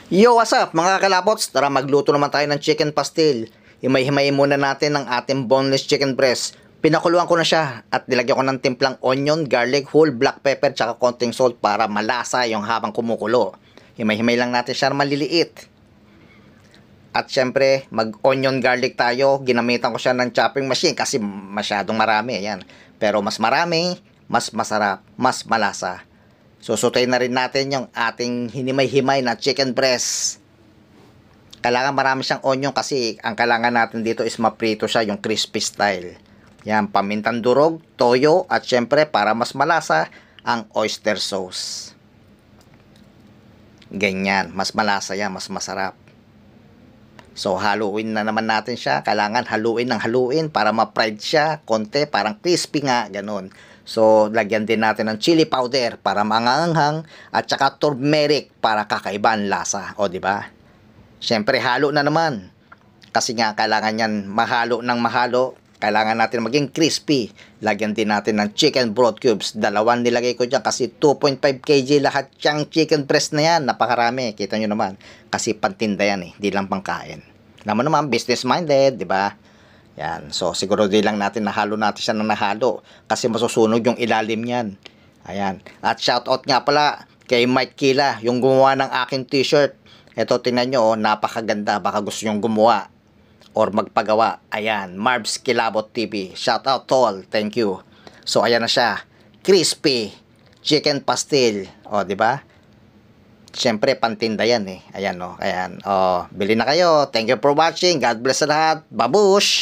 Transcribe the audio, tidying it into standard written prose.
Yo, what's up mga kalapots? Tara magluto naman tayo ng chicken pastil. Himay-himayin muna natin ang ating boneless chicken breast. Pinakuluan ko na siya at nilagyan ko ng timplang onion, garlic, whole black pepper, tsaka konting salt para malasa yung habang kumukulo. Himay-himay lang natin siya maliliit. At syempre, mag-onion garlic tayo. Ginamitan ko siya ng chopping machine kasi masyadong marami. Ayan. Pero mas marami, mas masarap, mas malasa. Susutay na rin natin yung ating hinimay-himay na chicken breast. Kailangan marami siyang onion kasi ang kailangan natin dito is maprito siya yung crispy style. Yan, pamintang durog, toyo, at syempre para mas malasa, ang oyster sauce. Ganyan, mas malasa yan, mas masarap. So, haluin na naman natin siya. Kailangan haluin ng haluin para ma-fried siya. Konti, parang crispy nga, ganun. So, lagyan din natin ng chili powder para maanghang at saka turmeric para kakaiba ang lasa. O, di ba? Siyempre, halo na naman. Kasi nga, kailangan yan mahalo ng mahalo. Kailangan natin maging crispy. Lagyan din natin ng chicken broth cubes. Dalawang nilagay ko dyan kasi 2.5 kg lahat yung chicken breast na yan. Napakarami. Kita nyo naman. Kasi pantinda yan eh. Di lang pangkain. Naman business minded, di ba? Yan. So, siguro di lang natin nahalo natin siya ng nahalo. Kasi masusunog yung ilalim niyan. Ayan. At shoutout nga pala kay Mike Kila, yung gumawa ng aking t-shirt. Ito, tingnan nyo, napakaganda. Baka gusto nyong gumawa or magpagawa. Ayan, Marbs Kilabot TV. Shout out tol. Thank you. So ayan na siya. Crispy chicken pastil. O, di ba? Siyempre pantinda yan eh. Ayan oh. Ayan. Oh, bili na kayo. Thank you for watching. God bless sa lahat. Babush.